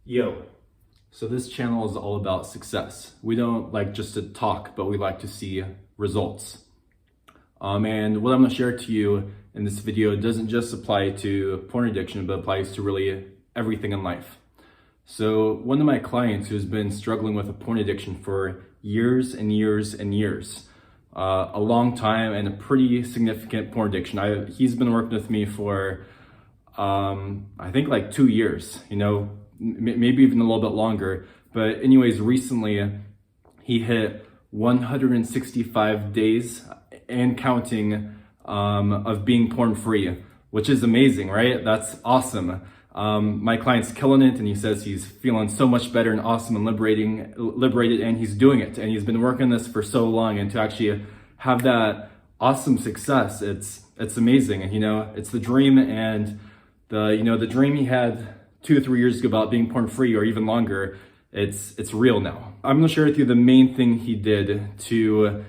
Yo, so this channel is all about success. We don't like just to talk, but we like to see results. And what I'm gonna share to you in this video doesn't just apply to porn addiction, but applies to really everything in life. So one of my clients who's been struggling with a porn addiction for years and years and years, a long time and a pretty significant porn addiction. He's been working with me for, I think like 2 years, maybe even a little bit longer. But anyways, recently he hit 165 days and counting of being porn free, which is amazing, right? That's awesome. My client's killing it, and he says he's feeling so much better and awesome and liberated, and he's doing it. And he's been working on this for so long, and to actually have that awesome success, it's amazing. And it's the dream, and the dream he had 2 or 3 years ago about being porn free, or even longer, it's real now. I'm gonna share with you the main thing he did to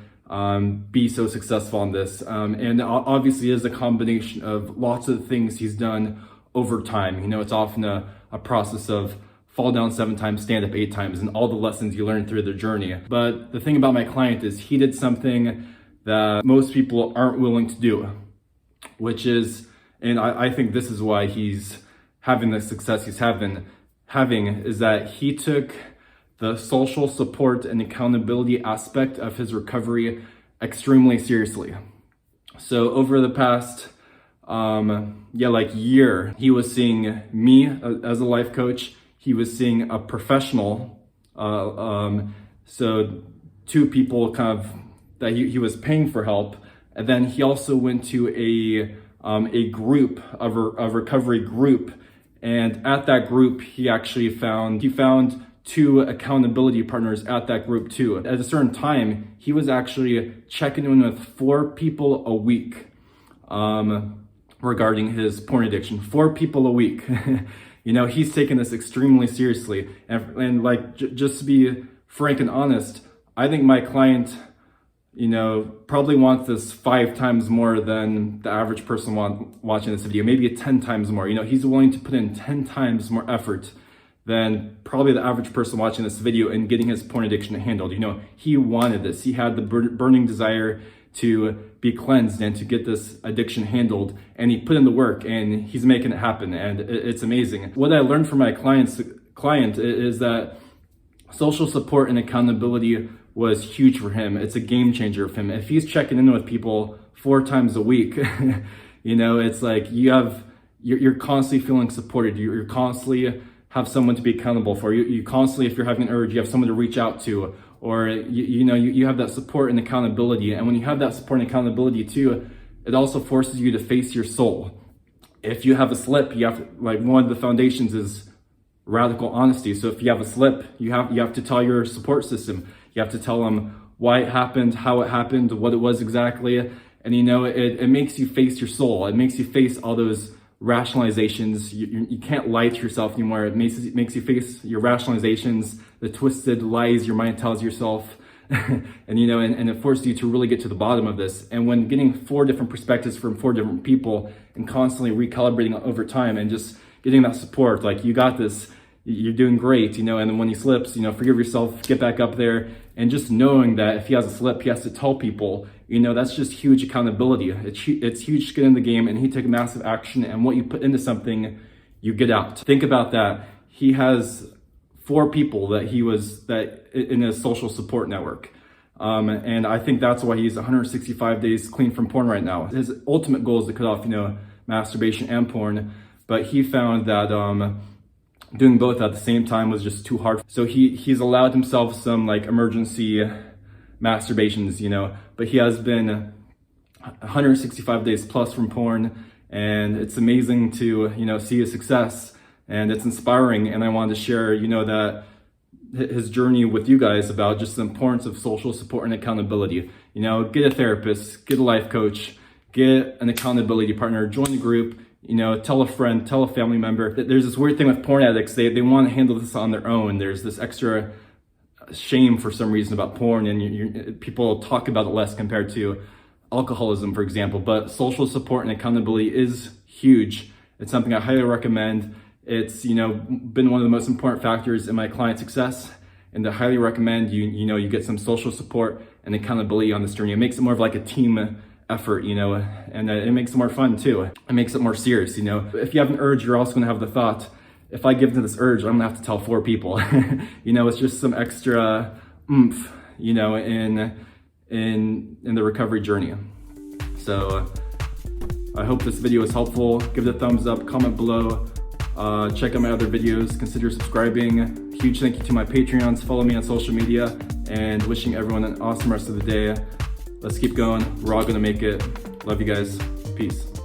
be so successful on this. And obviously it is a combination of lots of things he's done over time. It's often a process of fall down 7 times, stand up 8 times, and all the lessons you learn through the journey. But the thing about my client is he did something that most people aren't willing to do, which is, and I think this is why he's having the success he's having, is that he took the social support and accountability aspect of his recovery extremely seriously. So over the past year, he was seeing me as a life coach. He was seeing a professional, so 2 people kind of that he was paying for help. And then he also went to a group, a recovery group. And at that group, he found 2 accountability partners at that group too. At a certain time, he was actually checking in with 4 people a week regarding his porn addiction. 4 people a week. He's taking this extremely seriously. And just to be frank and honest, I think my client, probably wants this 5 times more than the average person watching this video, maybe 10 times more. He's willing to put in 10 times more effort than probably the average person watching this video in getting his porn addiction handled. He wanted this. He had the burning desire to be cleansed and to get this addiction handled, and he put in the work, and he's making it happen, and it's amazing. What I learned from my client is that social support and accountability was huge for him. It's a game changer for him. If he's checking in with people 4 times a week, it's like you're constantly feeling supported. You're constantly have someone to be accountable for. You constantly, if you're having an urge, you have someone to reach out to, or you have that support and accountability. And when you have that support and accountability too, it also forces you to face your soul. If you have a slip, you have one of the foundations is radical honesty. So if you have a slip, you have to tell your support system. You have to tell them why it happened, how it happened, what it was exactly. And it makes you face your soul. It makes you face all those rationalizations. You can't lie to yourself anymore. It makes you face your rationalizations, the twisted lies your mind tells yourself. and it forces you to really get to the bottom of this. And when getting 4 different perspectives from 4 different people and constantly recalibrating over time and just getting that support, like, you got this, you're doing great, and then when he slips, forgive yourself, get back up there. And just knowing that if he has a slip, he has to tell people, that's just huge accountability. It's huge skin in the game, and he took massive action, and what you put into something, you get out. Think about that. He has 4 people that in his social support network. And I think that's why he's 165 days clean from porn right now. His ultimate goal is to cut off, masturbation and porn, but he found that doing both at the same time was just too hard. So he's allowed himself some emergency masturbations, but he has been 165 days plus from porn, and it's amazing to, see his success, and it's inspiring. And I wanted to share, that his journey with you guys about just the importance of social support and accountability. Get a therapist, get a life coach, get an accountability partner, join the group, tell a friend, tell a family member. There's this weird thing with porn addicts. They want to handle this on their own. There's this extra shame for some reason about porn, and people talk about it less compared to alcoholism, for example. But social support and accountability is huge. It's something I highly recommend. It's, you know, been one of the most important factors in my client success, and I highly recommend you get some social support and accountability on this journey. It makes it more of like a team effort, you know, and it makes it more fun too. It makes it more serious, you know. If you have an urge, you're also gonna have the thought, if I give into this urge, I'm gonna have to tell 4 people. You know, it's just some extra oomph, you know, in the recovery journey. So I hope this video was helpful. Give it a thumbs up, comment below, check out my other videos, consider subscribing. Huge thank you to my Patreons, follow me on social media, and wishing everyone an awesome rest of the day. Let's keep going, we're all gonna make it. Love you guys, peace.